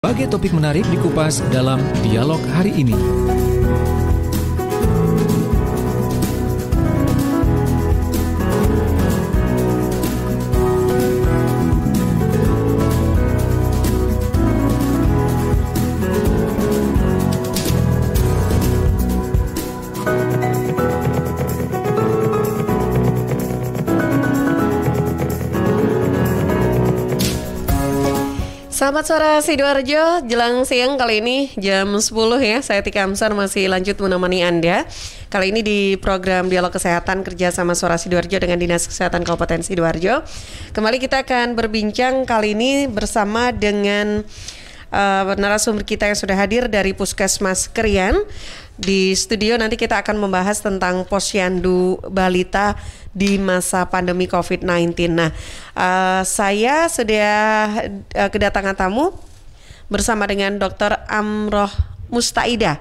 Berbagai topik menarik dikupas dalam dialog hari ini. Selamat sore Sidoarjo, jelang siang kali ini jam 10 ya. Saya Tika Amsar masih lanjut menemani Anda. Kali ini di program Dialog Kesehatan kerja sama Suara Sidoarjo dengan Dinas Kesehatan Kabupaten Sidoarjo. Kembali kita akan berbincang kali ini bersama dengan narasumber kita yang sudah hadir dari Puskesmas Krian. Di studio nanti kita akan membahas tentang posyandu balita di masa pandemi COVID-19. Nah, saya sudah kedatangan tamu bersama dengan Dr. Amroh Mustaidah.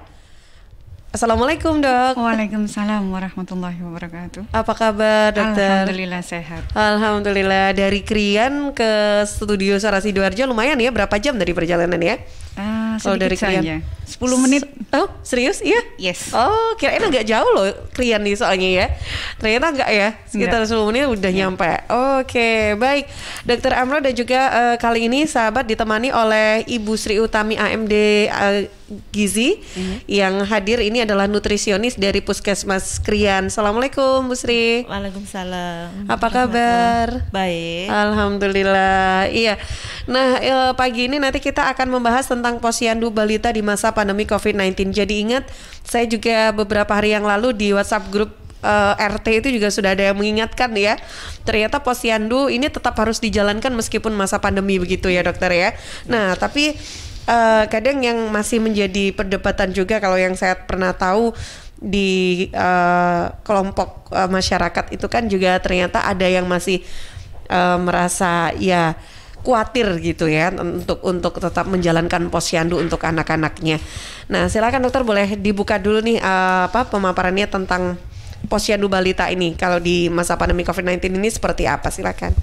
Assalamualaikum dok. Waalaikumsalam warahmatullahi wabarakatuh. Apa kabar dokter? Alhamdulillah sehat. Alhamdulillah. Dari Krian ke studio Suara Sidoarjo lumayan ya, berapa jam dari perjalanan ya? Kalau dari Krian 10 menit. Oh serius? Iya? Yes. Oh kirain agak jauh loh Krian nih soalnya ya. Ternyata enggak ya, sekitar 10 menit udah nyampe. Oke, baik Dr. Amroh dan juga kali ini sahabat ditemani oleh Ibu Sri Utami AMD Gizi yang hadir ini adalah nutrisionis dari Puskesmas Krian. Assalamualaikum Bu Sri. Waalaikumsalam. Apa kabar? Baik. Alhamdulillah. Iya. Nah pagi ini nanti kita akan membahas tentang posyandu balita di masa pandemi COVID-19. Jadi ingat, saya juga beberapa hari yang lalu di WhatsApp grup RT itu juga sudah ada yang mengingatkan ya. Ternyata posyandu ini tetap harus dijalankan meskipun masa pandemi begitu ya dokter ya. Nah tapi kadang yang masih menjadi perdebatan juga, kalau yang saya pernah tahu di kelompok masyarakat itu kan juga ternyata ada yang masih merasa ya khawatir gitu ya untuk tetap menjalankan posyandu untuk anak-anaknya. Nah silakan dokter, boleh dibuka dulu nih pemaparannya tentang posyandu balita ini kalau di masa pandemi COVID-19 ini seperti apa, silakan.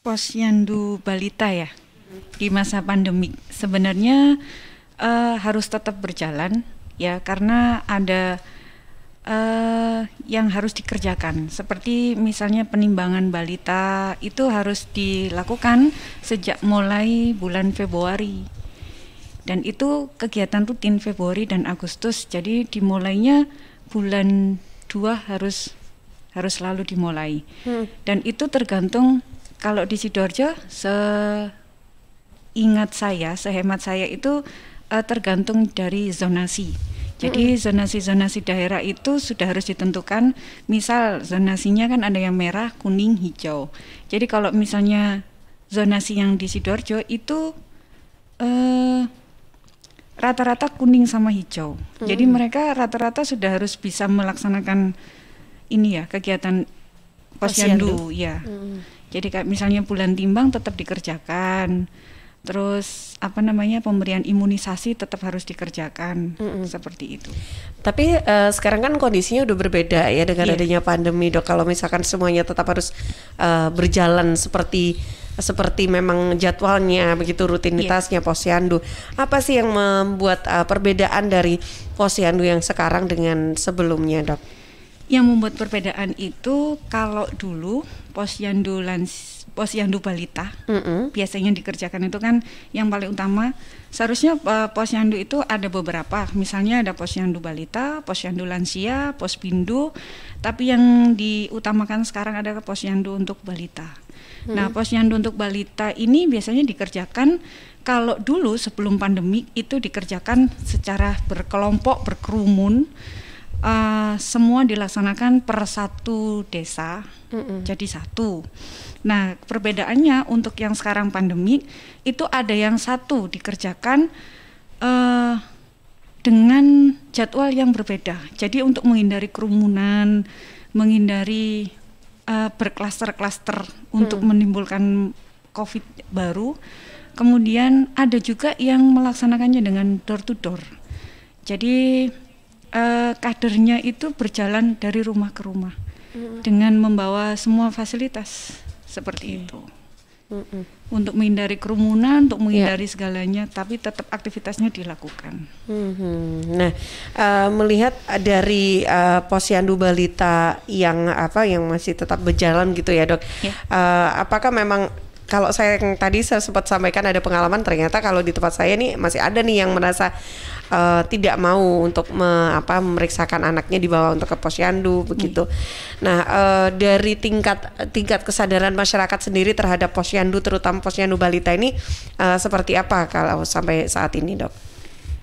Posyandu balita ya di masa pandemi sebenarnya harus tetap berjalan ya, karena ada yang harus dikerjakan, seperti misalnya penimbangan balita itu harus dilakukan sejak mulai bulan Februari, dan itu kegiatan rutin Februari dan Agustus. Jadi dimulainya bulan 2 harus selalu dimulai. Dan itu tergantung, kalau di Sidoarjo sehemat saya itu tergantung dari zonasi. Jadi zonasi-zonasi daerah itu sudah harus ditentukan. Misal zonasinya kan ada yang merah, kuning, hijau. Jadi kalau misalnya zonasi yang di Sidoarjo itu rata-rata kuning sama hijau. Jadi mereka rata-rata sudah harus bisa melaksanakan ini ya, kegiatan posyandu ya. Jadi kayak misalnya bulan timbang tetap dikerjakan. Terus pemberian imunisasi tetap harus dikerjakan, seperti itu. Tapi sekarang kan kondisinya udah berbeda ya dengan adanya pandemi dok. Kalau misalkan semuanya tetap harus berjalan seperti memang jadwalnya begitu, rutinitasnya posyandu. Apa sih yang membuat perbedaan dari posyandu yang sekarang dengan sebelumnya dok? Yang membuat perbedaan itu, kalau dulu posyandu balita biasanya dikerjakan itu kan yang paling utama. Seharusnya posyandu itu ada beberapa, misalnya ada posyandu balita, posyandu lansia, pospindu, tapi yang diutamakan sekarang adalah posyandu untuk balita. Nah posyandu untuk balita ini biasanya dikerjakan, kalau dulu sebelum pandemi itu dikerjakan secara berkelompok, berkerumun. Semua dilaksanakan per satu desa, jadi satu. Nah perbedaannya untuk yang sekarang pandemi itu ada yang satu dikerjakan dengan jadwal yang berbeda. Jadi untuk menghindari kerumunan, menghindari berklaster-klaster untuk menimbulkan COVID baru. Kemudian ada juga yang melaksanakannya dengan door to door. Jadi kadernya itu berjalan dari rumah ke rumah dengan membawa semua fasilitas seperti itu. untuk menghindari kerumunan, untuk menghindari segalanya, tapi tetap aktivitasnya dilakukan. Nah, melihat dari posyandu balita yang masih tetap berjalan gitu ya, Dok. Apakah memang kalau saya yang tadi saya sempat sampaikan ada pengalaman, ternyata kalau di tempat saya nih masih ada nih yang merasa tidak mau untuk memeriksakan anaknya dibawa untuk ke posyandu begitu. Nah, dari tingkat kesadaran masyarakat sendiri terhadap posyandu, terutama posyandu balita ini seperti apa kalau sampai saat ini, Dok?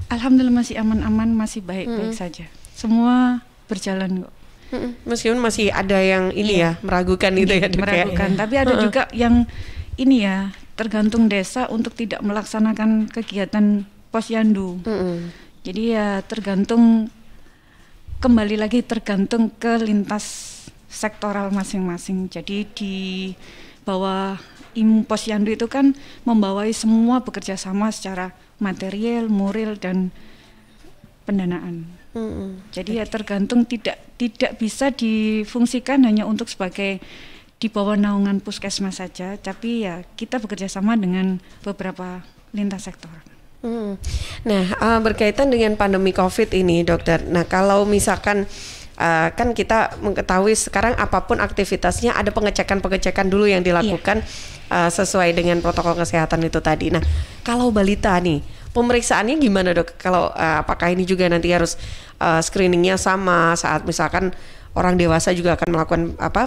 Alhamdulillah masih aman-aman, masih baik-baik saja. Semua berjalan kok. Meskipun masih ada yang meragukan itu ya, Dok, meragukan. Tapi ada juga yang tergantung desa untuk tidak melaksanakan kegiatan posyandu. Jadi ya kembali lagi tergantung ke lintas sektoral masing-masing. Jadi di bawah posyandu itu kan membawai semua bekerja sama secara material, moral dan pendanaan. Jadi ya tergantung, tidak bisa difungsikan hanya untuk sebagai di bawah naungan puskesmas saja, tapi ya kita bekerja sama dengan beberapa lintas sektor. Nah, berkaitan dengan pandemi COVID ini, Dokter. Nah, kalau misalkan kan kita mengetahui sekarang apapun aktivitasnya ada pengecekan dulu yang dilakukan sesuai dengan protokol kesehatan itu tadi. Nah, kalau balita nih, pemeriksaannya gimana, Dok? Kalau apakah ini juga nanti harus screeningnya sama saat misalkan orang dewasa juga akan melakukan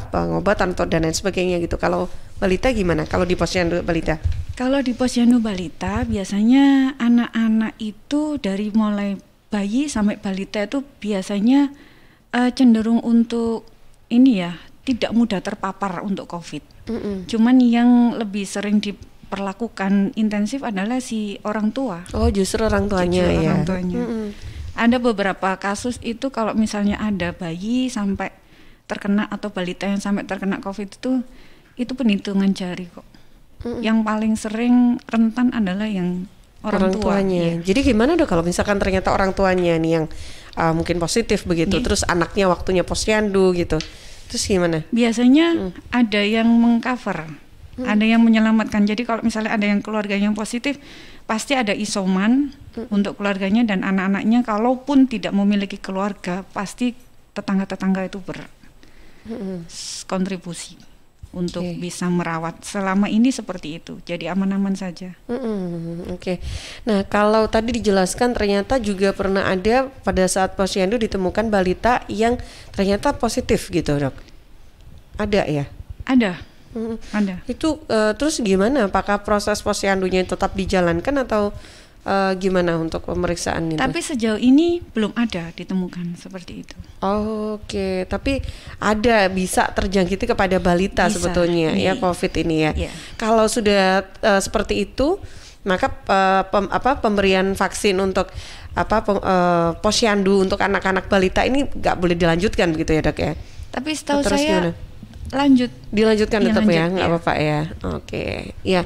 pengobatan atau dan lain sebagainya gitu. Kalau balita gimana? Kalau di posyandu balita? Kalau di posyandu balita biasanya anak-anak itu dari mulai bayi sampai balita itu biasanya cenderung untuk tidak mudah terpapar untuk COVID. Cuman yang lebih sering diperlakukan intensif adalah si orang tua. Oh, justru orang tuanya ya. Orang tuanya. Ada beberapa kasus itu kalau misalnya ada bayi sampai terkena atau balita yang sampai terkena COVID itu penghitungan jari kok. Yang paling sering rentan adalah yang orang tuanya. Jadi gimana, Dok, kalau misalkan ternyata orang tuanya nih yang mungkin positif begitu, terus anaknya waktunya posyandu gitu, terus gimana? Biasanya ada yang mengcover, ada yang menyelamatkan. Jadi kalau misalnya ada yang keluarganya yang positif, pasti ada isoman untuk keluarganya dan anak-anaknya. Kalaupun tidak memiliki keluarga, pasti tetangga-tetangga itu berkontribusi untuk bisa merawat. Selama ini seperti itu, jadi aman-aman saja. Nah, kalau tadi dijelaskan ternyata juga pernah ada pada saat posyandu ditemukan balita yang ternyata positif gitu, Dok. Ada ya? Ada. Itu terus gimana? Apakah proses posyandunya tetap dijalankan atau gimana untuk pemeriksaan itu? Tapi sejauh ini belum ada ditemukan seperti itu. Tapi ada bisa terjangkiti kepada balita bisa, sebetulnya ya COVID ini ya. Kalau sudah seperti itu, maka pemberian vaksin untuk posyandu untuk anak-anak balita ini nggak boleh dilanjutkan begitu ya, Dok ya? Tapi setahu saya dilanjutkan tetap ya, nggak apa-apa ya. Ya.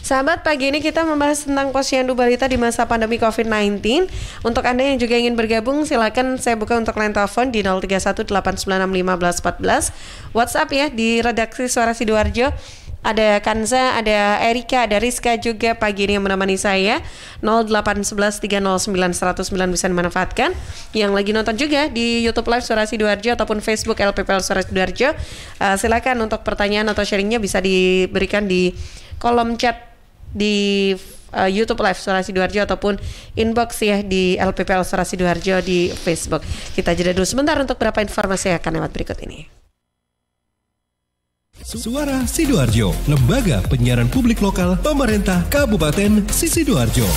Sahabat, pagi ini kita membahas tentang posyandu balita di masa pandemi COVID-19. Untuk Anda yang juga ingin bergabung, silakan saya buka untuk line telepon di 0318961514. WhatsApp ya di redaksi Suara Sidoarjo. Ada Kanza, ada Erika, ada Rizka juga pagi ini yang menemani saya. 0811309109 bisa dimanfaatkan. Yang lagi nonton juga di YouTube Live Suara Sidoarjo ataupun Facebook LPPL Suara Sidoarjo, silakan untuk pertanyaan atau sharingnya bisa diberikan di kolom chat di YouTube Live Suara Sidoarjo ataupun inbox ya di LPPL Suara Sidoarjo di Facebook. Kita jeda dulu sebentar untuk beberapa informasi yang akan lewat berikut ini. Suara Sidoarjo, lembaga penyiaran publik lokal pemerintah Kabupaten Sidoarjo.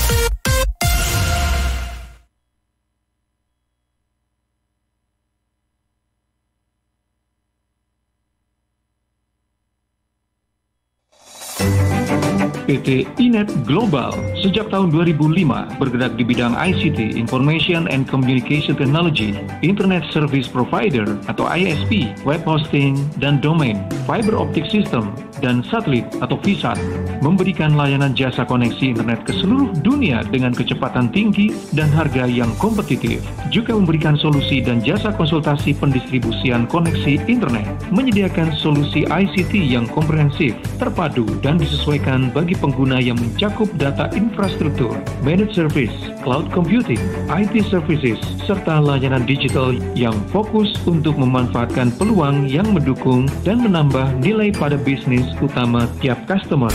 PT Inet Global sejak tahun 2005 bergerak di bidang ICT, Information and Communication Technology, Internet Service Provider atau ISP, web hosting dan domain, fiber optic system, dan satelit atau VSAT, memberikan layanan jasa koneksi internet ke seluruh dunia dengan kecepatan tinggi dan harga yang kompetitif. Juga memberikan solusi dan jasa konsultasi pendistribusian koneksi internet, menyediakan solusi ICT yang komprehensif, terpadu, dan disesuaikan bagi pengguna yang mencakup data infrastruktur, managed service, cloud computing, IT services, serta layanan digital yang fokus untuk memanfaatkan peluang yang mendukung dan menambah nilai pada bisnis utama tiap customer.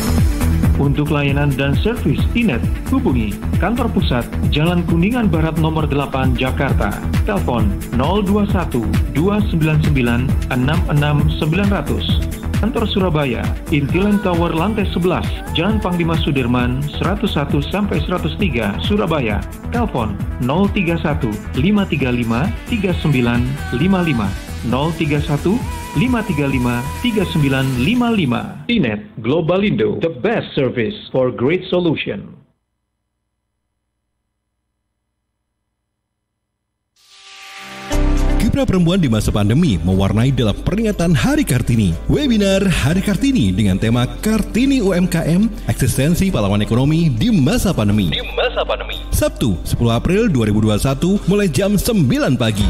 Untuk layanan dan servis Inet, hubungi kantor pusat Jalan Kuningan Barat nomor 8 Jakarta. Telepon 021 299 66900. Kantor Surabaya, Intiland Tower lantai 11, Jalan Panglima Sudirman 101-103 Surabaya. Telepon 031 535 3955. 031 535 3955. Inet Globalindo, the best service for great solution. Kiprah perempuan di masa pandemi mewarnai dalam peringatan Hari Kartini. Webinar Hari Kartini dengan tema Kartini UMKM, eksistensi pahlawan ekonomi di masa pandemi. Sabtu, 10 April 2021 mulai jam 9 pagi.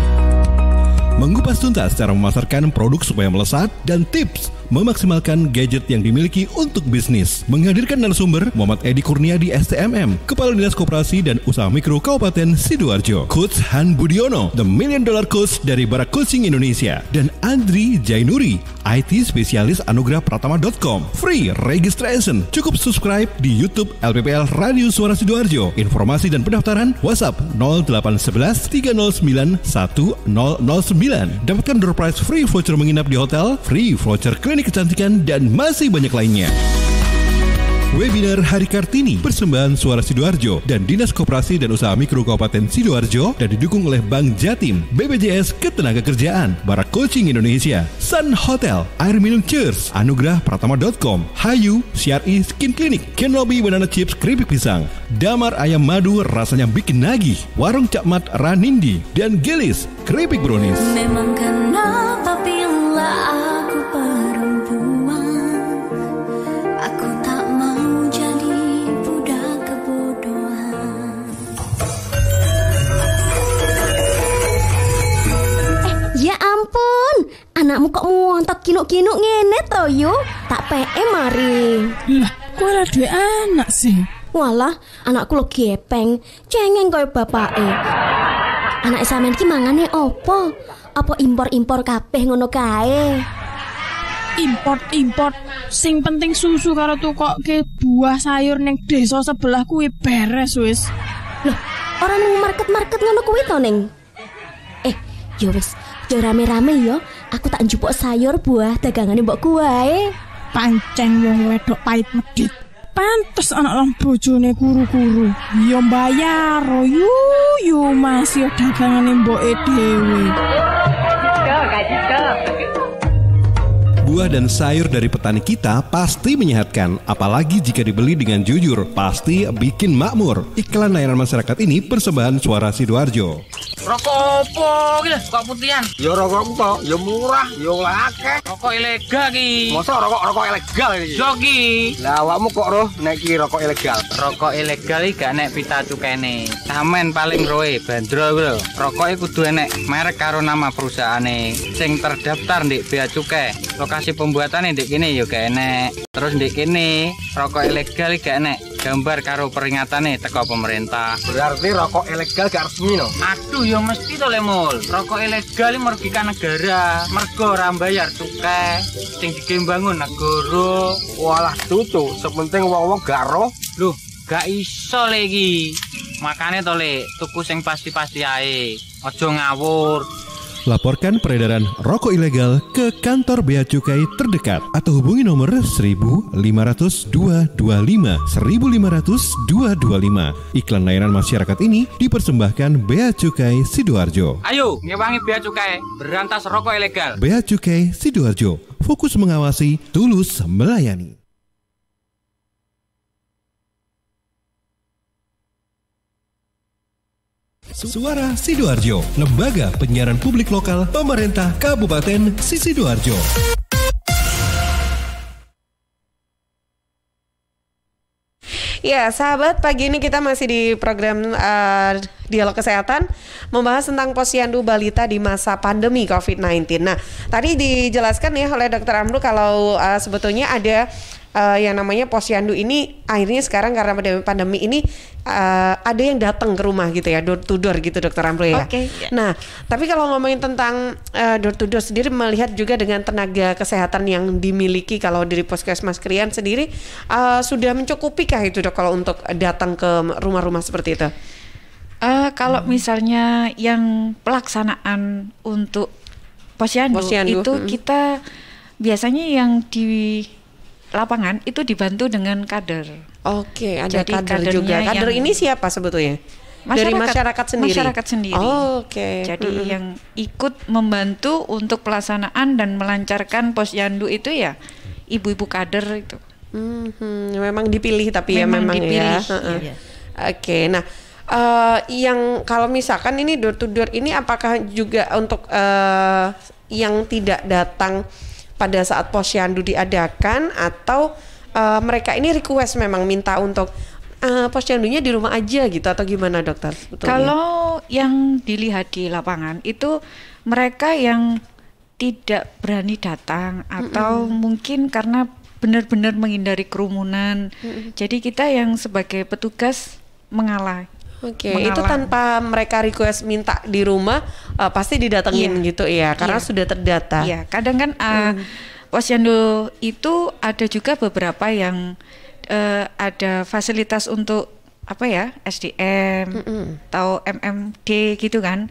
Mengupas tuntas cara memasarkan produk supaya melesat dan tips memaksimalkan gadget yang dimiliki untuk bisnis. Menghadirkan narasumber Muhammad Edi Kurniadi STMM, Kepala Dinas Koperasi dan Usaha Mikro Kabupaten Sidoarjo, Coach Han Budiono, The $1 Million Coach dari Barak Coaching Indonesia, dan Andri Jainuri, IT spesialis anugrahpratama.com. Free registration. Cukup subscribe di YouTube LPPL Radio Suara Sidoarjo. Informasi dan pendaftaran WhatsApp 0811 309 1009. Dapatkan door prize free voucher menginap di hotel, free voucher klinik kecantikan, dan masih banyak lainnya. Webinar Hari Kartini persembahan Suara Sidoarjo dan Dinas Koperasi dan Usaha Mikro Kabupaten Sidoarjo dan didukung oleh Bank Jatim, BPJS Ketenagakerjaan, Barak Coaching Indonesia, Sun Hotel, Air Minum Cheers, anugrahpratama.com, Hayu, CRI Skin Clinic, Kenobi Banana Chips Keripik Pisang, Damar Ayam Madu rasanya bikin nagih, Warung Cakmat Ranindi, dan Gelis Keripik Brownies. Memang kenapa bila aku perempuan, aku tak mau jadi budak kebodohan. Ya ampun, anakmu kok montok kinuk-kinuk ngene to yo? Tak PM mari. Lah, kok ora duwe anak sih? Walah, anakku lo gepeng, cengeng koyo bapake. Anak sampean ki mangane opo? Apa impor-impor kabeh ngono kae? Import, sing penting susu karo tukokke buah sayur ning desa sebelah kuwi beres wis. Loh, ora nang market-market ngono kuwi to ning? Yo wis, yo rame-rame yo. Aku tak njupuk sayur buah dagangane mbokku wae. Pancen wong wedok pait medhit. Pantes anak lan bojone kuru-kuru. Yo mbayar yu masih dagangane mboke dhewe. Buah dan sayur dari petani kita pasti menyehatkan, apalagi jika dibeli dengan jujur, pasti bikin makmur. Iklan layanan masyarakat ini persembahan Suara Sidoarjo. Rokok opo iki lho, kok putihan? Ya rokok tok, ya murah, ya akeh. Rokok ilegal iki. Masa rokok ilegal iki? Yo ki. Lah awakmu kok roh nek iki rokok ilegal? Rokok ilegal iki gak nek pita cukene. Samen paling roe bandro kuwi lho. Rokoke kudu enek merek karo nama perusahaane sing terdaftar ndek bea cukai. Lokasi pembuatannya ndek kene yo gak enek. Terus ndek kene rokok ilegal iki gak enek gambar karo peringatane teko pemerintah. Berarti rokok ilegal gak resmi no? Aduh ya mesti to Lemul. Rokok ilegal merugikan negara. Mergo ora mbayar cukai sing digembangun negara. Walah tutu, sepenting wong-wong gak roh. Loh, gak iso lagi. Makane to Le, tuku sing pasti-pasti ae. Aja ngawur. Laporkan peredaran rokok ilegal ke kantor bea cukai terdekat atau hubungi nomor 1.500 225 1.500 225. Iklan layanan masyarakat ini dipersembahkan Bea Cukai Sidoarjo. Ayo, ngewangi bea cukai, berantas rokok ilegal. Bea Cukai Sidoarjo, fokus mengawasi, tulus melayani. Suara Sidoarjo, lembaga penyiaran publik lokal pemerintah Kabupaten Sidoarjo. Ya, sahabat, pagi ini kita masih di program Dialog Kesehatan membahas tentang posyandu balita di masa pandemi COVID-19. Nah, tadi dijelaskan ya oleh Dr. Amru kalau sebetulnya ada yang namanya posyandu ini akhirnya sekarang karena pandemi ini ada yang datang ke rumah gitu ya, door to door gitu Dokter Amro ya. Nah, tapi kalau ngomongin tentang door to door sendiri, melihat juga dengan tenaga kesehatan yang dimiliki kalau dari Puskesmas Krian sendiri sudah mencukupikah itu Dok kalau untuk datang ke rumah-rumah seperti itu? Kalau misalnya yang pelaksanaan untuk posyandu itu kita biasanya yang di lapangan itu dibantu dengan kader. Oke, ada jadi kader juga. Kader ini siapa sebetulnya? Dari masyarakat sendiri. Masyarakat sendiri. Oke. Jadi yang ikut membantu untuk pelaksanaan dan melancarkan posyandu itu ya ibu-ibu kader itu. Memang dipilih tapi memang dipilih, ya. Oke, nah yang kalau misalkan ini door to door ini apakah juga untuk yang tidak datang pada saat posyandu diadakan atau mereka ini request memang minta untuk posyandunya di rumah aja gitu atau gimana dokter? Sebetulnya? Kalau yang dilihat di lapangan itu mereka yang tidak berani datang atau mungkin karena benar-benar menghindari kerumunan. Jadi kita yang sebagai petugas mengalah. Oke, itu tanpa mereka request minta di rumah pasti didatengin gitu ya, karena sudah terdata. Iya, kadang kan posyandu itu ada juga beberapa yang ada fasilitas untuk apa ya, SDM atau MMD gitu kan,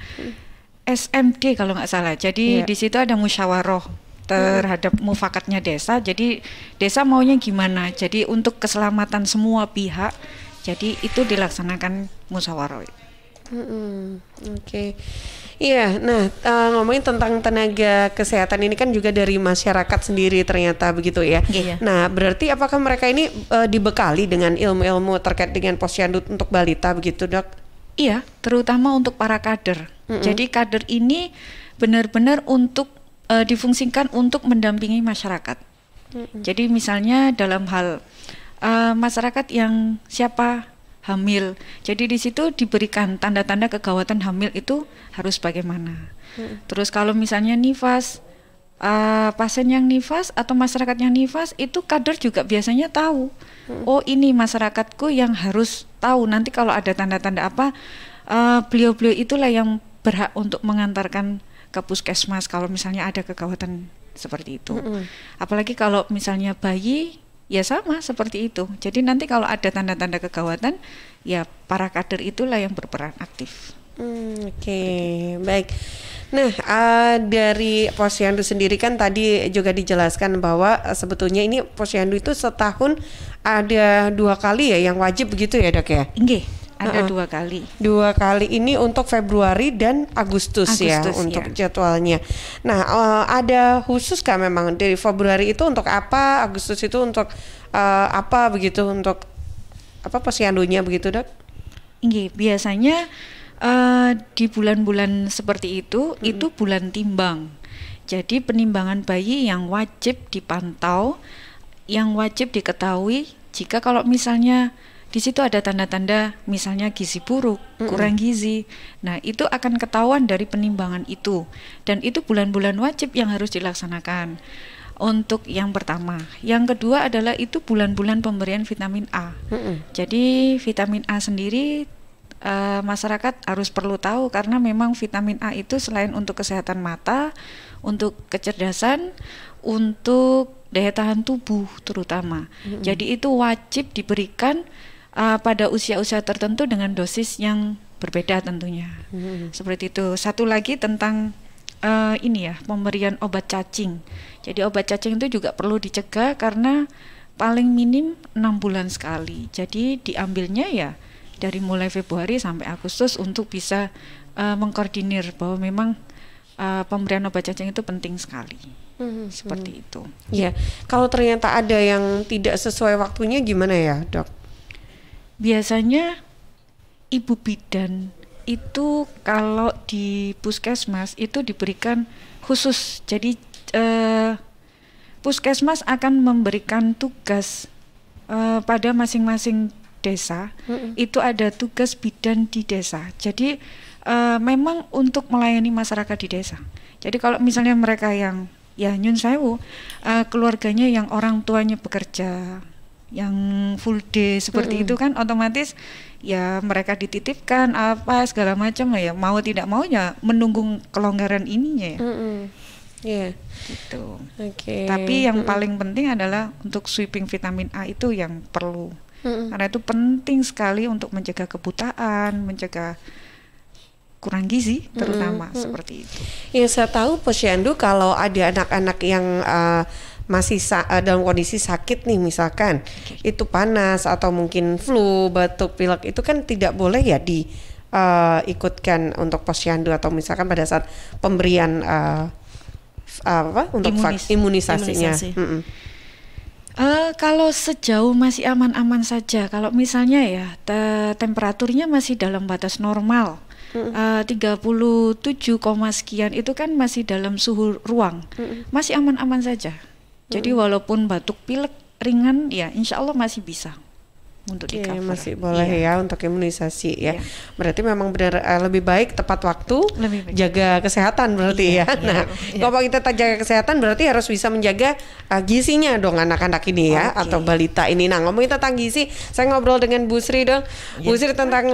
SMD kalau nggak salah. Jadi di situ ada musyawarah terhadap mufakatnya desa. Jadi desa maunya gimana? Jadi untuk keselamatan semua pihak. Jadi itu dilaksanakan musyawarah. Oke. Iya, nah ngomongin tentang tenaga kesehatan ini kan juga dari masyarakat sendiri ternyata begitu ya. Nah, berarti apakah mereka ini dibekali dengan ilmu-ilmu terkait dengan posyandu untuk balita begitu, Dok? Iya, terutama untuk para kader. Jadi kader ini benar-benar untuk difungsikan untuk mendampingi masyarakat. Jadi misalnya dalam hal masyarakat yang siapa hamil, jadi di situ diberikan tanda-tanda kegawatan hamil itu harus bagaimana. Terus kalau misalnya nifas, pasien yang nifas atau masyarakat yang nifas itu kader juga biasanya tahu. Oh ini masyarakatku yang harus tahu. Nanti kalau ada tanda-tanda apa, beliau-beliau itulah yang berhak untuk mengantarkan ke puskesmas kalau misalnya ada kegawatan seperti itu. Apalagi kalau misalnya bayi, ya sama seperti itu. Jadi nanti kalau ada tanda-tanda kegawatan, ya para kader itulah yang berperan aktif. Oke, baik. Nah, dari posyandu sendiri kan tadi juga dijelaskan bahwa sebetulnya ini posyandu itu setahun ada 2 kali ya yang wajib begitu ya Dok ya? Nggih, ada 2 kali. 2 kali ini untuk Februari dan Agustus ya untuk jadwalnya. Nah, ada khusus kah memang dari Februari itu untuk apa, Agustus itu untuk apa begitu, untuk apa posyandunya begitu Dok? Nggih, biasanya di bulan-bulan seperti itu bulan timbang. Jadi penimbangan bayi yang wajib dipantau, yang wajib diketahui jika kalau misalnya di situ ada tanda-tanda misalnya gizi buruk, kurang gizi. Nah, itu akan ketahuan dari penimbangan itu. Dan itu bulan-bulan wajib yang harus dilaksanakan. Untuk yang pertama. Yang kedua adalah itu bulan-bulan pemberian vitamin A. Jadi vitamin A sendiri masyarakat harus perlu tahu karena memang vitamin A itu selain untuk kesehatan mata, untuk kecerdasan, untuk daya tahan tubuh terutama. Jadi itu wajib diberikan pada usia-usia tertentu dengan dosis yang berbeda tentunya. Seperti itu. Satu lagi tentang ini ya, pemberian obat cacing. Jadi obat cacing itu juga perlu dicegah karena paling minim 6 bulan sekali. Jadi diambilnya ya dari mulai Februari sampai Agustus untuk bisa mengkoordinir bahwa memang pemberian obat cacing itu penting sekali. Seperti itu. Ya, kalau ternyata ada yang tidak sesuai waktunya gimana ya, Dok? Biasanya ibu bidan itu kalau di puskesmas itu diberikan khusus. Jadi puskesmas akan memberikan tugas pada masing-masing desa. Itu ada tugas bidan di desa. Jadi memang untuk melayani masyarakat di desa. Jadi kalau misalnya mereka yang ya nyun sewu, keluarganya yang orang tuanya bekerja, yang full day seperti itu kan otomatis ya mereka dititipkan apa segala macam ya, mau tidak mau ya menunggu kelonggaran ininya ya. Iya. Gitu. Oke. Tapi yang paling penting adalah untuk sweeping vitamin A itu yang perlu. Karena itu penting sekali untuk mencegah kebutaan, mencegah kurang gizi terutama seperti itu. Ya saya tahu Posyandu kalau ada anak-anak yang masih dalam kondisi sakit nih misalkan itu panas atau mungkin flu, batuk, pilek itu kan tidak boleh ya ikutkan untuk Posyandu atau misalkan pada saat pemberian untuk imunisasinya. Kalau sejauh masih aman-aman saja, kalau misalnya ya temperaturnya masih dalam batas normal, 37, sekian itu kan masih dalam suhu ruang, masih aman-aman saja. Jadi walaupun batuk pilek ringan ya insya Allah masih bisa untuk di-cover. Masih boleh ya untuk imunisasi ya. Berarti memang benar lebih baik tepat waktu, jaga kesehatan berarti ya. Nah, kalau kita jaga kesehatan berarti harus bisa menjaga gizinya dong anak-anak ini ya atau balita ini. Nah, ngomongin tentang gizi, saya ngobrol dengan Bu Sri dong. Bu Sri tentang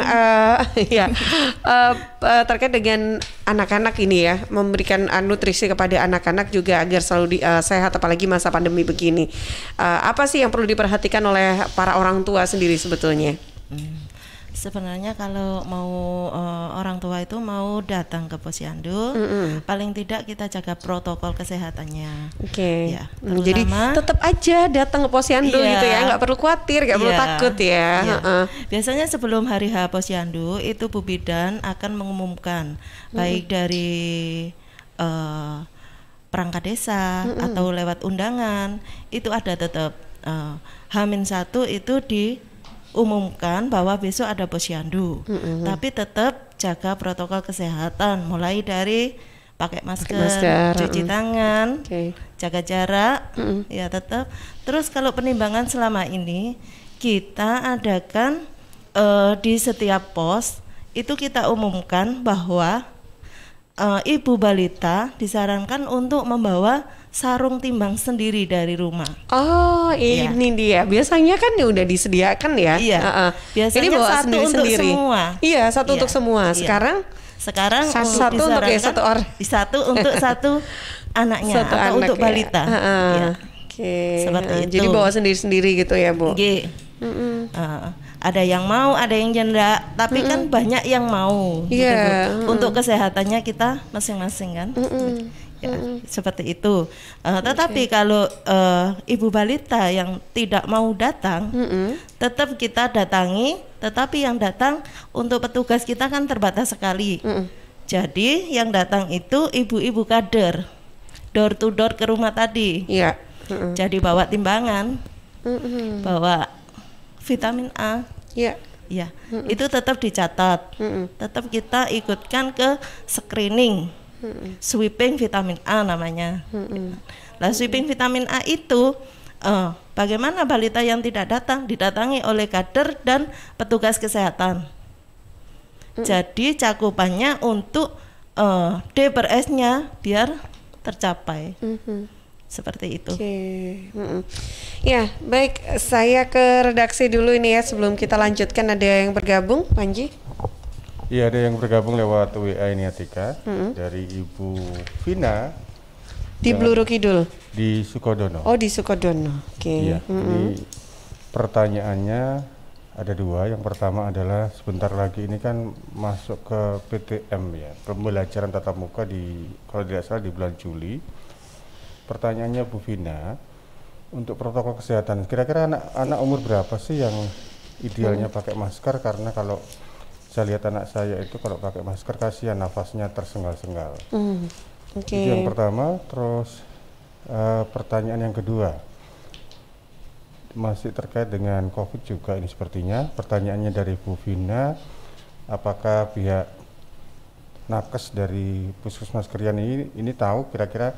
terkait dengan anak-anak ini ya, memberikan nutrisi kepada anak-anak juga agar selalu sehat apalagi masa pandemi begini. Apa sih yang perlu diperhatikan oleh para orang tua sendiri sebetulnya? Sebenarnya kalau mau orang tua itu mau datang ke Posyandu, paling tidak kita jaga protokol kesehatannya. Ya, jadi tetap aja datang ke Posyandu gitu ya, nggak perlu khawatir, nggak perlu takut ya. Biasanya sebelum hari H Posyandu itu Bu Bidan akan mengumumkan baik dari perangkat desa atau lewat undangan itu ada tetap H-1 itu diumumkan bahwa besok ada Posyandu, tapi tetap jaga protokol kesehatan mulai dari pakai masker, cuci tangan, jaga jarak, ya tetap. Terus kalau penimbangan selama ini kita adakan di setiap pos itu kita umumkan bahwa ibu balita disarankan untuk membawa sarung timbang sendiri dari rumah. Oh, ini dia. Biasanya kan udah disediakan ya. Iya. Biasanya ini bawa satu untuk semua. Iya, satu untuk semua. Sekarang satu untuk satu untuk satu anaknya atau untuk balita. Seperti itu. Jadi bawa sendiri-sendiri gitu ya, Bu. Ada yang mau, ada yang janda, tapi kan banyak yang mau. Untuk kesehatannya kita masing-masing kan. Seperti itu. Tetapi kalau ibu balita yang tidak mau datang, tetap kita datangi. Tetapi yang datang untuk petugas kita kan terbatas sekali. Jadi yang datang itu ibu-ibu kader, door to door ke rumah tadi. Jadi bawa timbangan, bawa vitamin A. Itu tetap dicatat. Tetap kita ikutkan ke screening. Sweeping vitamin A namanya. Nah, sweeping vitamin A itu bagaimana balita yang tidak datang didatangi oleh kader dan petugas kesehatan. Jadi cakupannya untuk D/S-nya biar tercapai. Seperti itu. Ya, baik. Saya ke redaksi dulu ini ya sebelum kita lanjutkan. Ada yang bergabung, Panji? Iya, ada yang bergabung lewat WA ini Atika dari Ibu Vina di Bluru Kidul. Di Sukodono. Oh, di Sukodono. Oke. Iya. Ini pertanyaannya ada dua. Yang pertama adalah sebentar lagi ini kan masuk ke PTM ya, pembelajaran tatap muka kalau tidak salah di bulan Juli. Pertanyaannya Bu Vina, untuk protokol kesehatan, kira-kira anak umur berapa sih yang idealnya pakai masker? Karena kalau saya lihat anak saya itu kalau pakai masker kasihan nafasnya tersengal-sengal. Itu yang pertama. Terus pertanyaan yang kedua masih terkait dengan COVID juga ini sepertinya. Pertanyaannya dari Bu Vina, apakah pihak nakes dari Puskesmas Krian ini tahu kira-kira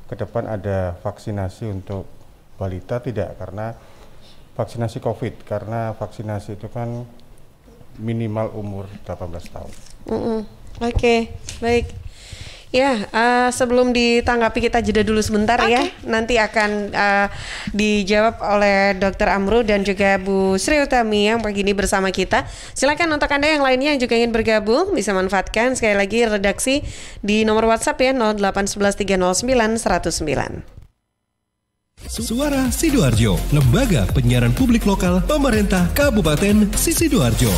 ke depan ada vaksinasi untuk balita tidak? Karena vaksinasi COVID, karena vaksinasi itu kan minimal umur 18 tahun. Oke, baik. Ya, sebelum ditanggapi kita jeda dulu sebentar ya. Nanti akan dijawab oleh Dr. Amru dan juga Bu Sri Utami yang pagi ini bersama kita. Silakan untuk Anda yang lainnya yang juga ingin bergabung bisa manfaatkan sekali lagi redaksi di nomor WhatsApp ya 0811309 109. Suara Sidoarjo, Lembaga Penyiaran Publik Lokal Pemerintah Kabupaten Sidoarjo.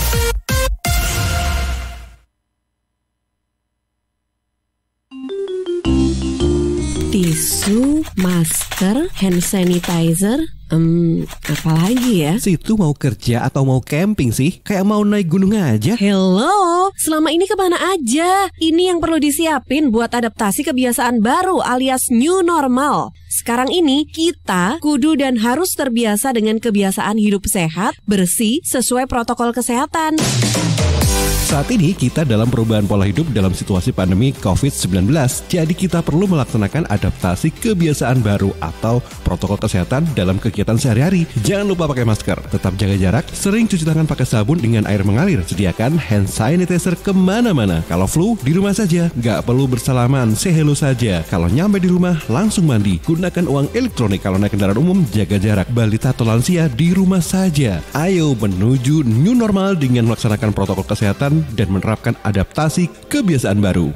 Tisu, masker, hand sanitizer, apalagi ya? Situ mau kerja atau mau camping sih? Kayak mau naik gunung aja. Hello, selama ini kemana aja? Ini yang perlu disiapin buat adaptasi kebiasaan baru alias new normal. Sekarang ini kita kudu dan harus terbiasa dengan kebiasaan hidup sehat, bersih, sesuai protokol kesehatan. Saat ini kita dalam perubahan pola hidup dalam situasi pandemi COVID-19. Jadi kita perlu melaksanakan adaptasi kebiasaan baru atau protokol kesehatan dalam kegiatan sehari-hari. Jangan lupa pakai masker, tetap jaga jarak, sering cuci tangan pakai sabun dengan air mengalir. Sediakan hand sanitizer kemana-mana. Kalau flu, di rumah saja. Gak perlu bersalaman, say hello saja. Kalau nyampe di rumah, langsung mandi. Gunakan uang elektronik. Kalau naik kendaraan umum, jaga jarak. Balita atau lansia di rumah saja. Ayo menuju new normal dengan melaksanakan protokol kesehatan dan menerapkan adaptasi kebiasaan baru.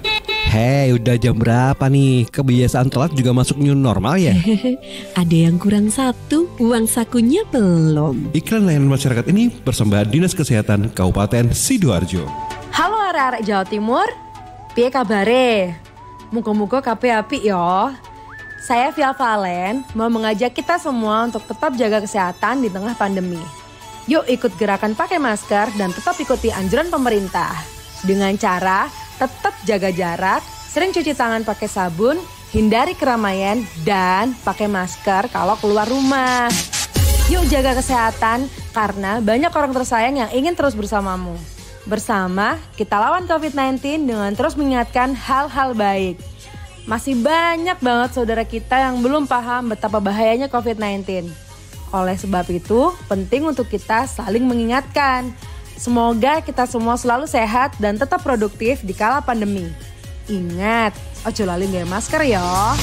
Hei, udah jam berapa nih? Kebiasaan telat juga masuk new normal ya? Ada yang kurang satu, uang sakunya belum. Iklan layanan masyarakat ini persembahan Dinas Kesehatan Kabupaten Sidoarjo. Halo arek-arek Jawa Timur, piye kabare? Muga-muga kabeh apik yo. Saya Via Valen mau mengajak kita semua untuk tetap jaga kesehatan di tengah pandemi. Yuk ikut gerakan pakai masker dan tetap ikuti anjuran pemerintah. Dengan cara tetap jaga jarak, sering cuci tangan pakai sabun, hindari keramaian, dan pakai masker kalau keluar rumah. Yuk jaga kesehatan karena banyak orang tersayang yang ingin terus bersamamu. Bersama, kita lawan COVID-19 dengan terus mengingatkan hal-hal baik. Masih banyak banget saudara kita yang belum paham betapa bahayanya COVID-19. Oleh sebab itu, penting untuk kita saling mengingatkan. Semoga kita semua selalu sehat dan tetap produktif di kala pandemi. Ingat, ojo lali nggawe masker ya.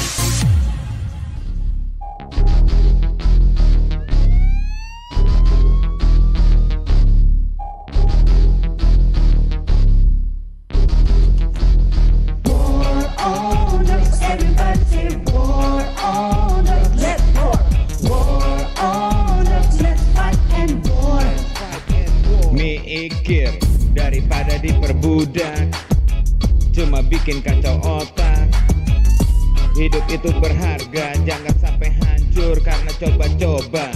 Mikir daripada diperbudak, cuma bikin kacau otak. Hidup itu berharga, jangan sampai hancur karena coba-coba.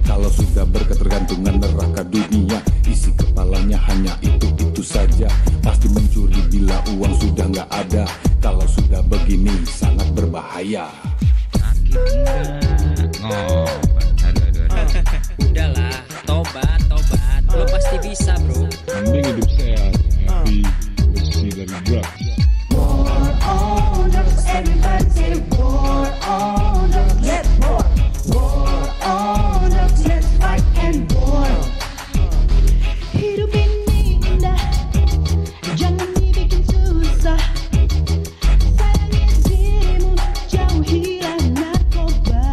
Kalau sudah berketergantungan neraka dunia, isi kepalanya hanya itu saja. Pasti mencuri bila uang sudah nggak ada. Kalau sudah begini sangat berbahaya. Udahlah, tobat. Lo pasti bisa, bro. Mending hidup sehat, happy, bersih dari drugs. War on drugs, everybody say war on drugs, let's war. War on drugs, let's fight and war. Hidup ini indah, jangan dibikin susah. Sayangi dirimu, jauhilah narkoba.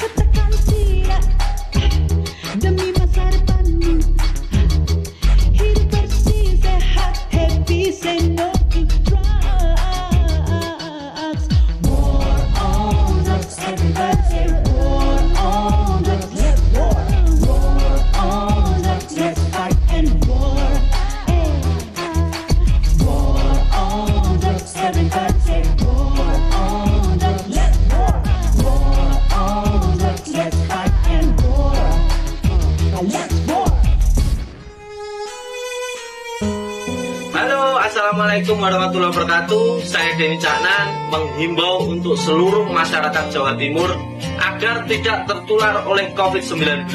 Katakan tidak demi masa depanmu. Hidup bersih, sehat, happy, say no to drugs. War on drugs, everybody say war on drugs, let's war. War on drugs, let's fight and war. War on drugs, everybody say war on drugs, let's war. War on drugs, let's fight and war. Let's war. Halo, assalamualaikum warahmatullahi wabarakatuh. Saya Denny Caknan menghimbau untuk seluruh masyarakat Jawa Timur agar tidak tertular oleh COVID-19,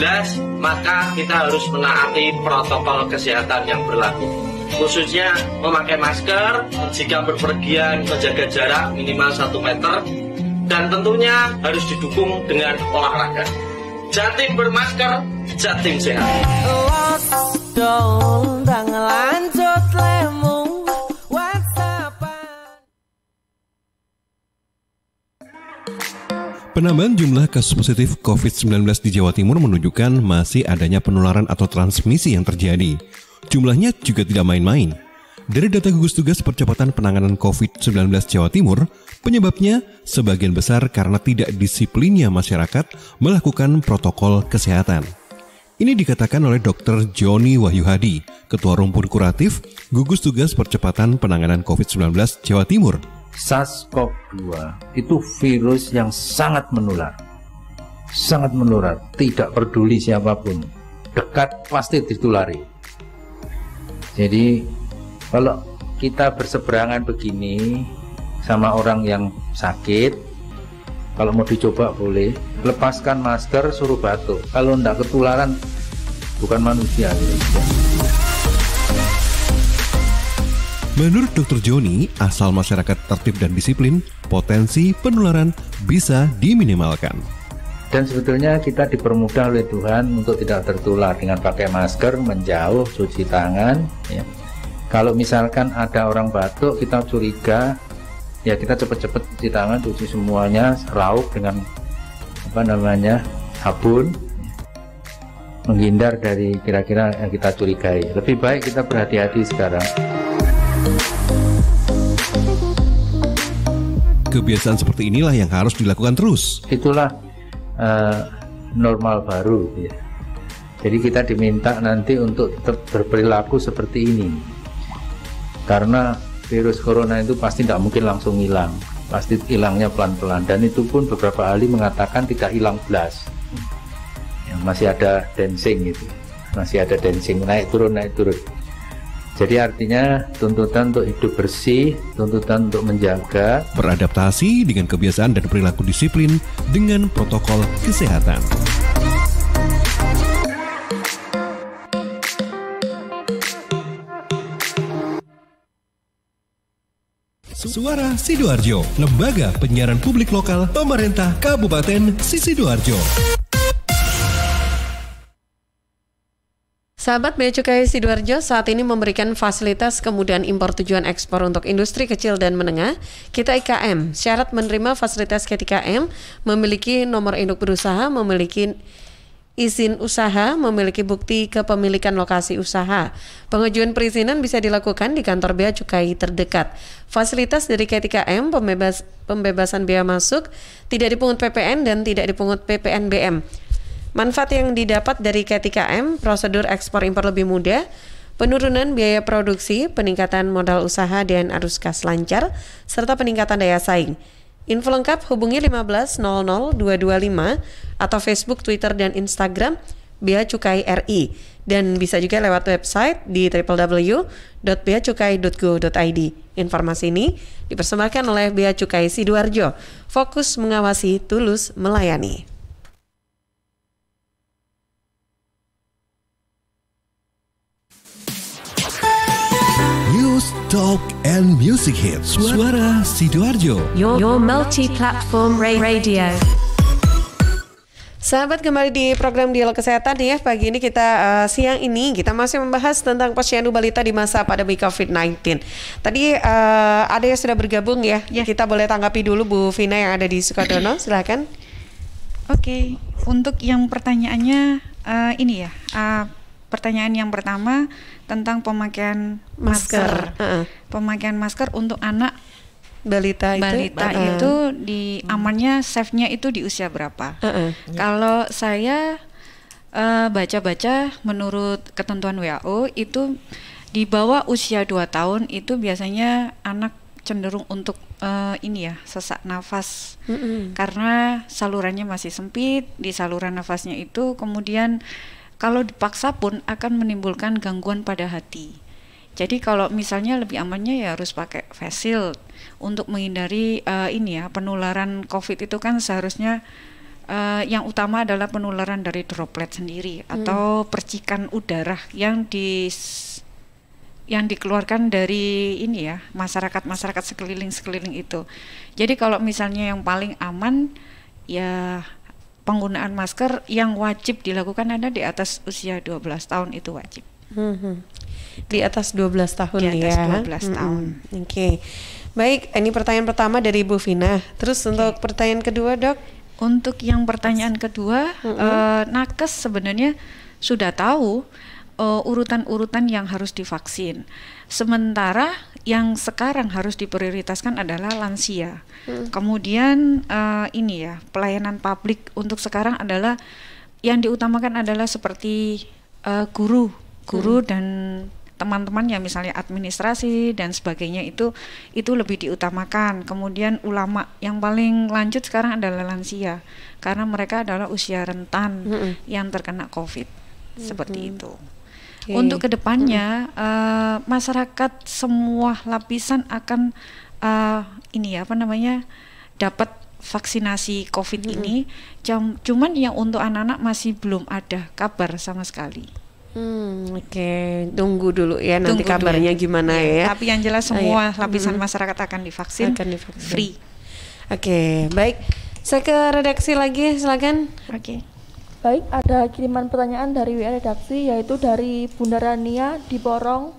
maka kita harus menaati protokol kesehatan yang berlaku. Khususnya memakai masker, jika berpergian menjaga jarak minimal 1 meter, dan tentunya harus didukung dengan olahraga. Jatim bermasker, Jatim sehat. Lockdown, lanjut lemu WhatsApp. Penambahan jumlah kasus positif COVID-19 di Jawa Timur menunjukkan masih adanya penularan atau transmisi yang terjadi. Jumlahnya juga tidak main-main. Dari data gugus tugas percepatan penanganan COVID-19 Jawa Timur, penyebabnya sebagian besar karena tidak disiplinnya masyarakat melakukan protokol kesehatan. Ini dikatakan oleh Dr. Joni Wahyu Hadi, Ketua Rumpun Kuratif Gugus Tugas Percepatan Penanganan COVID-19 Jawa Timur. SARS-CoV-2 itu virus yang sangat menular, tidak peduli siapapun, dekat pasti ditulari. Jadi kalau kita berseberangan begini sama orang yang sakit, kalau mau dicoba boleh, lepaskan masker, suruh batuk. Kalau enggak ketularan, bukan manusia. Menurut Dr. Joni, asal masyarakat tertib dan disiplin, potensi penularan bisa diminimalkan. Dan sebetulnya kita dipermudah oleh Tuhan untuk tidak tertular dengan pakai masker, menjauh, cuci tangan. Ya. Kalau misalkan ada orang batuk, kita curiga, ya kita cepat-cepat cuci tangan, cuci semuanya, raup dengan sabun, menghindar dari kira-kira yang kita curigai. Lebih baik kita berhati-hati sekarang. Kebiasaan seperti inilah yang harus dilakukan terus. Itulah normal baru. Ya. Jadi kita diminta nanti untuk tetap berperilaku seperti ini. Karena virus corona itu pasti tidak mungkin langsung hilang. Pasti hilangnya pelan-pelan. Dan itu pun beberapa ahli mengatakan tidak hilang belas. Ya, masih ada dancing gitu. Masih ada dancing, naik turun. Jadi artinya tuntutan untuk hidup bersih, tuntutan untuk menjaga, beradaptasi dengan kebiasaan dan perilaku disiplin dengan protokol kesehatan. Suara Sidoarjo, lembaga penyiaran publik lokal pemerintah Kabupaten Sidoarjo. Sahabat Bea Cukai Sidoarjo saat ini memberikan fasilitas kemudahan impor tujuan ekspor untuk industri kecil dan menengah, Kita IKM. Syarat menerima fasilitas Kita IKM, memiliki nomor induk berusaha, memiliki izin usaha, memiliki bukti kepemilikan lokasi usaha. Pengajuan perizinan bisa dilakukan di kantor Bea Cukai terdekat. Fasilitas dari Kita IKM, pembebasan biaya masuk, tidak dipungut PPN dan tidak dipungut PPNBM. Manfaat yang didapat dari Kita IKM, prosedur ekspor impor lebih mudah, penurunan biaya produksi, peningkatan modal usaha dan arus kas lancar, serta peningkatan daya saing. Info lengkap hubungi 15 00 225 atau Facebook, Twitter, dan Instagram Bea Cukai RI. Dan bisa juga lewat website di www.beacukai.go.id. Informasi ini dipersembahkan oleh Bea Cukai Sidoarjo. Fokus mengawasi, tulus melayani. Talk and Music Hits. Suara Sidoarjo. Your multi-platform radio. Sahabat, kembali di program Dialog Kesehatan ya. Pagi ini kita siang ini kita masih membahas tentang posyandu balita di masa pandemi COVID-19. Tadi ada yang sudah bergabung ya. Kita boleh tanggapi dulu Bu Vina yang ada di Sukodono. Silakan. Oke, untuk yang pertanyaannya ini ya. Pertanyaan yang pertama tentang pemakaian masker. Pemakaian masker untuk anak balita itu di amannya safe-nya itu di usia berapa? Kalau saya baca-baca menurut ketentuan WHO itu di bawah usia 2 tahun itu biasanya anak cenderung untuk sesak nafas karena salurannya masih sempit. Di saluran nafasnya itu kemudian kalau dipaksa pun akan menimbulkan gangguan pada hati. Jadi kalau misalnya lebih amannya ya harus pakai face shield untuk menghindari penularan COVID itu kan seharusnya yang utama adalah penularan dari droplet sendiri atau percikan udara yang dikeluarkan dari masyarakat sekeliling itu. Jadi kalau misalnya yang paling aman ya penggunaan masker yang wajib dilakukan ada di atas usia 12 tahun itu wajib. Di atas 12 tahun ya. Di atas 12 tahun. Oke. Baik, ini pertanyaan pertama dari Bu Vina. Terus untuk pertanyaan kedua, Dok? Untuk yang pertanyaan kedua, nakes sebenarnya sudah tahu urutan-urutan yang harus divaksin. Sementara yang sekarang harus diprioritaskan adalah lansia. Kemudian ini ya, pelayanan publik untuk sekarang adalah yang diutamakan adalah seperti guru dan teman-teman yang misalnya administrasi dan sebagainya itu lebih diutamakan. Kemudian ulama, yang paling lanjut sekarang adalah lansia karena mereka adalah usia rentan yang terkena COVID. Seperti itu. Untuk kedepannya masyarakat semua lapisan akan dapat vaksinasi COVID ini. Cuman yang untuk anak-anak masih belum ada kabar sama sekali. Oke, tunggu dulu ya nanti kabarnya gimana ya. Tapi yang jelas semua lapisan masyarakat akan divaksin, free. Oke, baik. Saya ke redaksi lagi, silakan. Oke. Baik, ada kiriman pertanyaan dari WA redaksi, yaitu dari Bunda Rania di Porong.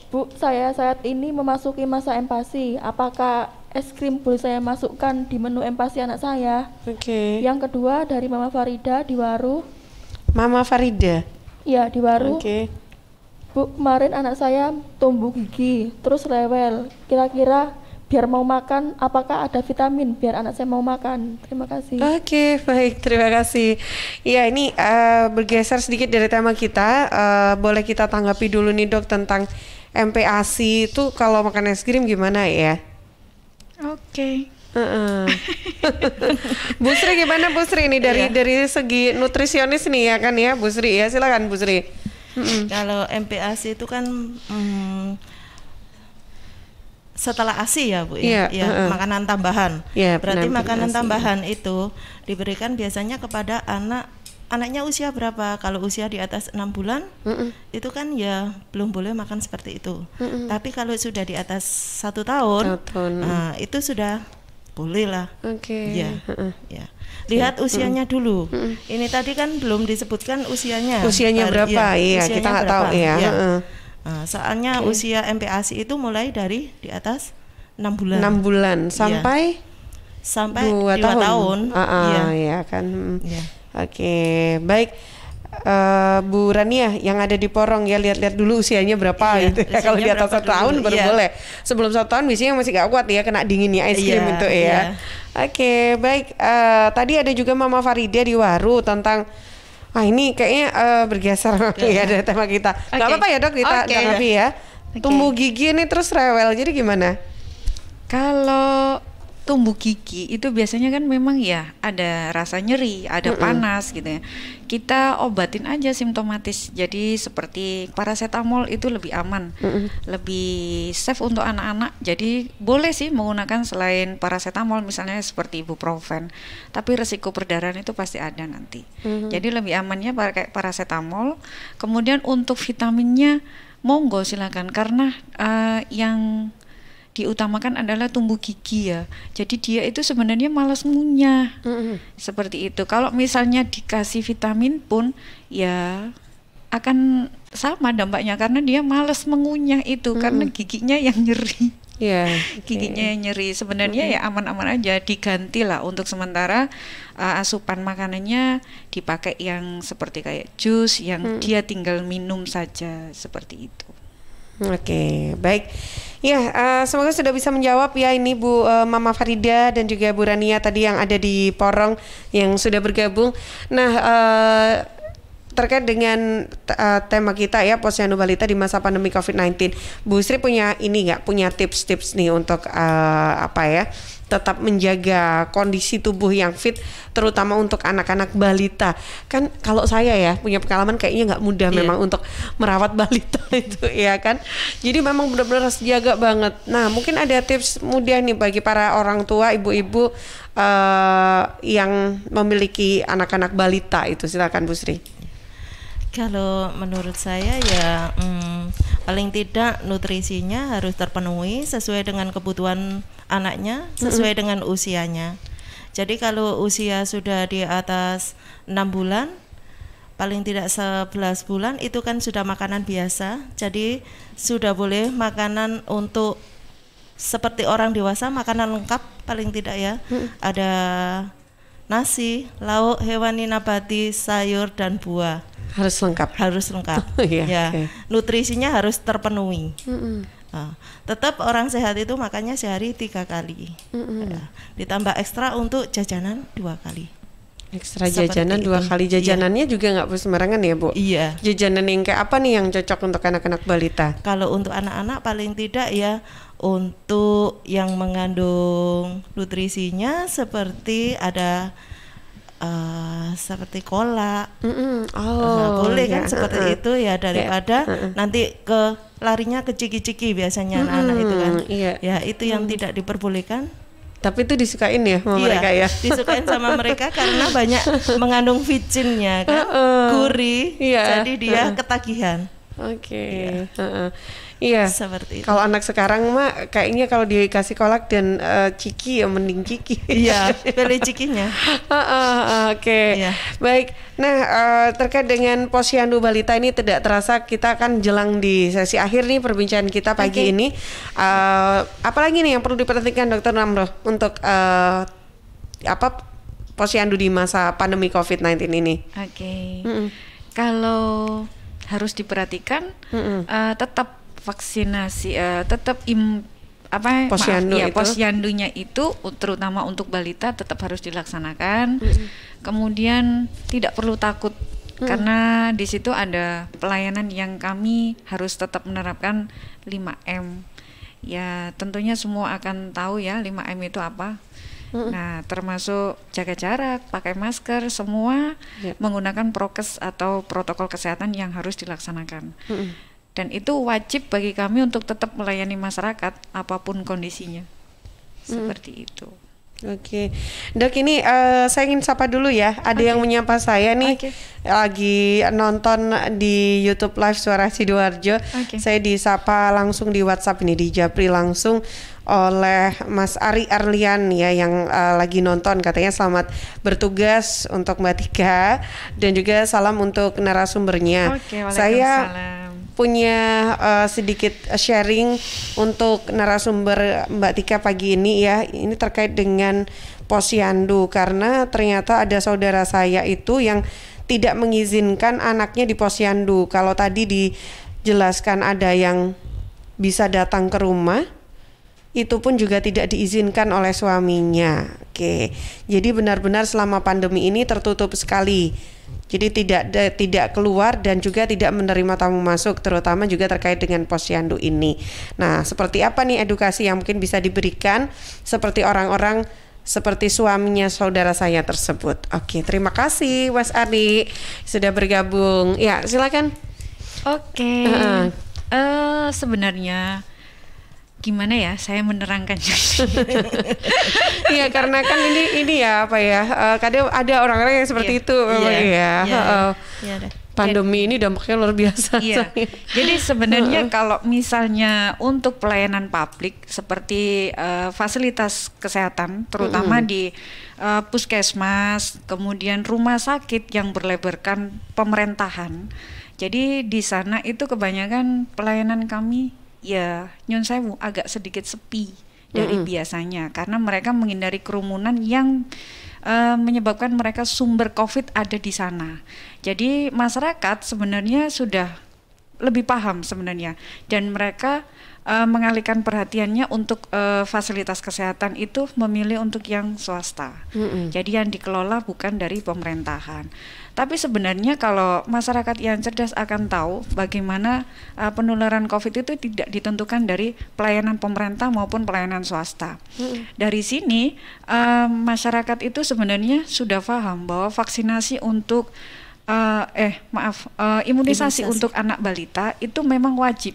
Bu, saya saat ini memasuki masa empasi. Apakah es krim boleh saya masukkan di menu empasi anak saya? Oke. Yang kedua dari Mama Farida di Waru. Mama Farida? Iya, di Waru. Oke. Bu, kemarin anak saya tumbuh gigi, terus rewel. Kira-kira biar mau makan, apakah ada vitamin biar anak saya mau makan? Terima kasih. Oke, baik, terima kasih. Ya, ini bergeser sedikit dari tema kita. Boleh kita tanggapi dulu nih dok tentang MPASI itu kalau makan es krim gimana ya? Oke. Bu Sri gimana Bu Sri ini dari segi nutrisionis nih ya kan ya Bu Sri ya, silakan Bu Sri. Kalau MPASI itu kan setelah ASI ya Bu ya, makanan tambahan. Berarti makanan tambahan itu diberikan biasanya kepada anaknya usia berapa? Kalau usia di atas 6 bulan itu kan ya belum boleh makan seperti itu. Tapi kalau sudah di atas 1 tahun, nah, itu sudah boleh lah. Ya. Lihat usianya dulu. Ini tadi kan belum disebutkan usianya. Usianya berapa? Iya, kita nggak tahu ya. Nah, soalnya usia MPASI itu mulai dari di atas 6 bulan. 6 bulan sampai 2 tahun. Iya kan. Oke, baik. Bu Rania yang ada di Porong ya, lihat-lihat dulu usianya berapa gitu ya. Kalau di atas 1 tahun baru boleh. Sebelum 1 tahun biasanya masih gak kuat ya kena dinginnya es krim itu ya. Oke, baik. Tadi ada juga Mama Farida di Waru tentang ini kayaknya bergeser ya dari tema kita. Gak apa-apa ya dok, kita tanggapi ya. Tumbuh gigi ini terus rewel, jadi gimana? Kalau tumbuh gigi itu biasanya kan memang ya ada rasa nyeri, ada panas gitu ya. Kita obatin aja simptomatis. Jadi seperti paracetamol itu lebih aman, lebih safe untuk anak-anak. Jadi boleh sih menggunakan selain paracetamol misalnya seperti ibuprofen. Tapi resiko perdarahan itu pasti ada nanti. Jadi lebih amannya pakai paracetamol. Kemudian untuk vitaminnya monggo silakan karena yang diutamakan adalah tumbuh gigi ya. Jadi dia itu sebenarnya malas ngunyah. Seperti itu. Kalau misalnya dikasih vitamin pun ya akan sama dampaknya karena dia malas mengunyah itu karena giginya yang nyeri. Giginya yang nyeri. Sebenarnya ya aman-aman aja, diganti lah untuk sementara asupan makanannya dipakai yang seperti kayak jus yang dia tinggal minum saja seperti itu. Oke, baik. Ya, semoga sudah bisa menjawab ya ini Bu Mama Farida dan juga Bu Rania tadi yang ada di Porong yang sudah bergabung. Nah, terkait dengan tema kita ya posyandu balita di masa pandemi COVID-19, Bu Sri punya punya tips-tips nih untuk tetap menjaga kondisi tubuh yang fit terutama untuk anak-anak balita. Kan kalau saya ya punya pengalaman kayaknya nggak mudah memang untuk merawat balita itu ya kan. Jadi memang benar-benar harus jaga banget. Nah, mungkin ada tips mudah nih bagi para orang tua, ibu-ibu yang memiliki anak-anak balita itu. Silakan Bu Sri. Kalau menurut saya ya paling tidak nutrisinya harus terpenuhi sesuai dengan kebutuhan anaknya, sesuai dengan usianya. Jadi kalau usia sudah di atas 6 bulan, paling tidak 11 bulan itu kan sudah makanan biasa. Jadi sudah boleh makanan untuk seperti orang dewasa, makanan lengkap paling tidak ya. Ada nasi, lauk, hewani, nabati, sayur dan buah. Harus lengkap. Harus lengkap. Iya, ya. oke. Nutrisinya harus terpenuhi. Nah, tetap orang sehat itu makannya sehari 3 kali. Ya. Ditambah ekstra untuk jajanan 2 kali. Ekstra jajanan 2 kali. Jajanannya juga nggak sembarangan ya, Bu? Iya. Jajanan yang kayak apa nih yang cocok untuk anak-anak balita? Kalau untuk anak-anak paling tidak ya untuk yang mengandung nutrisinya seperti ada seperti kolak. Boleh kan seperti itu ya, daripada nanti larinya ke ciki-ciki biasanya anak-anak itu kan. Ya itu yang tidak diperbolehkan. Tapi itu disukain ya sama mereka ya? Disukain sama mereka karena banyak mengandung vitrinnya kan, gurih, jadi dia ketagihan. Oke. Iya. Seperti itu. Kalau anak sekarang mah kayaknya kalau dikasih kolak dan ciki ya mending ciki. Iya, pilih cikinya. Oke. Baik. Nah, terkait dengan posyandu balita ini tidak terasa kita akan jelang di sesi akhir nih perbincangan kita pagi ini. Apalagi nih yang perlu diperhatikan Dr. Namroh untuk posyandu di masa pandemi COVID-19 ini? Kalau harus diperhatikan, tetap vaksinasi, tetap posyandunya itu terutama untuk balita tetap harus dilaksanakan. Kemudian tidak perlu takut karena di situ ada pelayanan yang kami harus tetap menerapkan 5M. Ya tentunya semua akan tahu ya 5M itu apa. Nah, termasuk jaga jarak, pakai masker, semua menggunakan prokes atau protokol kesehatan yang harus dilaksanakan. Dan itu wajib bagi kami untuk tetap melayani masyarakat apapun kondisinya. Seperti itu. Oke. Dok, ini saya ingin sapa dulu ya. Ada yang menyapa saya nih lagi nonton di YouTube Live Suara Sidoarjo. Saya disapa langsung di WhatsApp ini, di Japri langsung oleh Mas Ari Arlian ya yang lagi nonton, katanya selamat bertugas untuk Mbak Tika dan juga salam untuk narasumbernya. Saya punya sedikit sharing untuk narasumber Mbak Tika pagi ini ya. Ini terkait dengan posyandu karena ternyata ada saudara saya itu yang tidak mengizinkan anaknya di posyandu. Kalau tadi dijelaskan ada yang bisa datang ke rumah, itu pun juga tidak diizinkan oleh suaminya. Oke. Jadi benar-benar selama pandemi ini tertutup sekali. Jadi tidak keluar dan juga tidak menerima tamu masuk, terutama juga terkait dengan posyandu ini. Nah, seperti apa nih edukasi yang mungkin bisa diberikan seperti orang-orang seperti suaminya saudara saya tersebut. Oke, terima kasih Mas Adi sudah bergabung. Ya, silakan. Oke. Sebenarnya gimana ya saya menerangkannya? Iya, karena kan ini ya apa ya, kadang ada orang-orang yang seperti itu memang pandemi ini dampaknya luar biasa. Jadi sebenarnya kalau misalnya untuk pelayanan publik seperti fasilitas kesehatan terutama di puskesmas, kemudian rumah sakit yang berlebarkan pemerintahan. Jadi di sana itu kebanyakan pelayanan kami ya nyun sewu agak sedikit sepi dari biasanya karena mereka menghindari kerumunan yang menyebabkan mereka sumber COVID ada di sana. Jadi masyarakat sebenarnya sudah lebih paham sebenarnya dan mereka mengalihkan perhatiannya untuk fasilitas kesehatan itu memilih untuk yang swasta. Jadi yang dikelola bukan dari pemerintahan. Tapi sebenarnya kalau masyarakat yang cerdas akan tahu bagaimana penularan COVID itu tidak ditentukan dari pelayanan pemerintah maupun pelayanan swasta. Dari sini masyarakat itu sebenarnya sudah paham bahwa vaksinasi untuk imunisasi untuk anak balita itu memang wajib.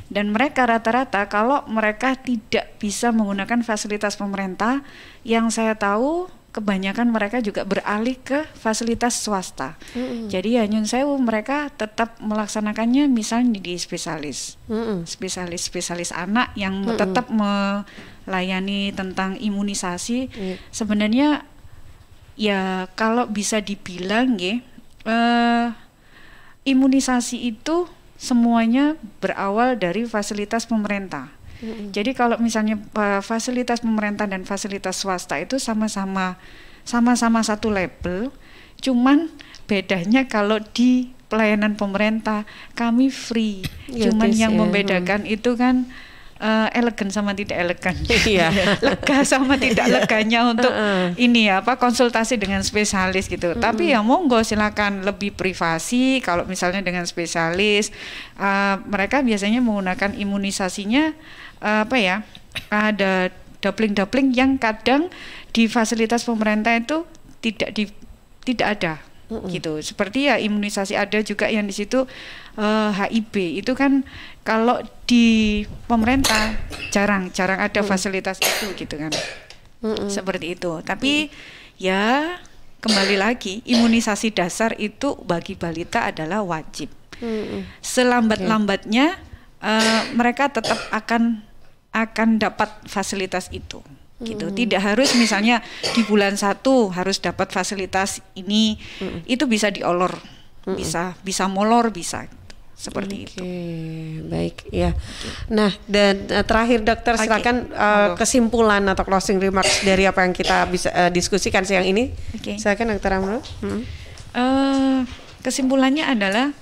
Dan mereka rata-rata kalau mereka tidak bisa menggunakan fasilitas pemerintah, yang saya tahu kebanyakan mereka juga beralih ke fasilitas swasta. Jadi ya nyun sewu mereka tetap melaksanakannya misalnya di spesialis anak yang tetap melayani tentang imunisasi. Sebenarnya ya kalau bisa dibilang ya imunisasi itu semuanya berawal dari fasilitas pemerintah. Jadi kalau misalnya fasilitas pemerintah dan fasilitas swasta itu sama-sama satu label, cuman bedanya kalau di pelayanan pemerintah kami free, cuman yang membedakan itu kan elegan sama tidak elegan, lega sama tidak leganya untuk ini ya konsultasi dengan spesialis gitu. Tapi ya monggo silakan lebih privasi. Kalau misalnya dengan spesialis, mereka biasanya menggunakan imunisasinya ada doubling yang kadang di fasilitas pemerintah itu tidak ada. Gitu. Seperti ya imunisasi ada juga yang di situ HIB itu kan kalau di pemerintah jarang ada fasilitas itu gitu kan. Seperti itu. Tapi ya kembali lagi imunisasi dasar itu bagi balita adalah wajib. Selambat-lambatnya mereka tetap akan dapat fasilitas itu. Gitu. Tidak harus misalnya di bulan 1 harus dapat fasilitas ini, itu bisa diolor, bisa molor, bisa seperti itu. Baik ya. Nah, dan terakhir dokter silakan kesimpulan atau closing remarks dari apa yang kita bisa diskusikan siang ini. Silakan Dokter Amrul. Kesimpulannya adalah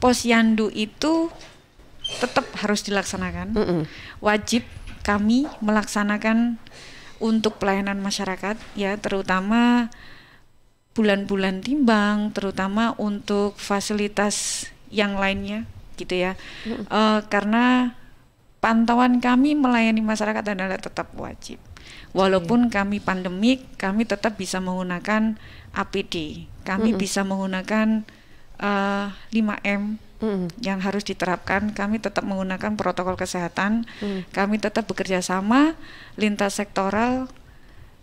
posyandu itu tetap harus dilaksanakan. Wajib kami melaksanakan untuk pelayanan masyarakat ya, terutama bulan-bulan timbang, terutama untuk fasilitas yang lainnya gitu ya. Karena pantauan kami melayani masyarakat adalah tetap wajib. Walaupun kami pandemik, kami tetap bisa menggunakan APD, kami bisa menggunakan 5M yang harus diterapkan. Kami tetap menggunakan protokol kesehatan, kami tetap bekerja sama lintas sektoral,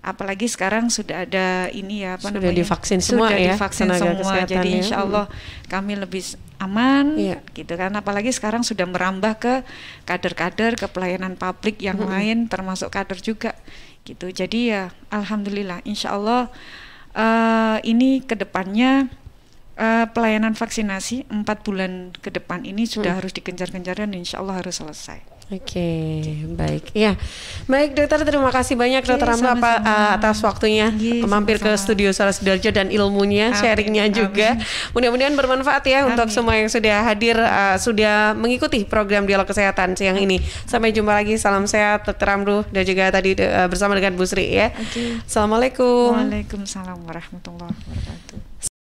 apalagi sekarang sudah ada ini ya sudah divaksin semua ya, divaksin semua, jadi insya Allah kami lebih aman gitu kan. Apalagi sekarang sudah merambah ke kader-kader, ke pelayanan publik yang lain, termasuk kader juga gitu. Jadi ya alhamdulillah insya Allah ini kedepannya pelayanan vaksinasi 4 bulan ke depan ini sudah harus dikencar-kencar dan insya Allah harus selesai. Baik. Ya, baik dokter, terima kasih banyak dokter Amrul atas waktunya mampir ke studio Suara Sidoarjo dan ilmunya, sharingnya juga. Mudah-mudahan bermanfaat ya untuk semua yang sudah hadir, sudah mengikuti program Dialog Kesehatan siang ini. Sampai jumpa lagi, salam sehat dokter Amrul dan juga tadi bersama dengan Bu Sri ya. Assalamualaikum. Waalaikumsalam warahmatullahi wabarakatuh.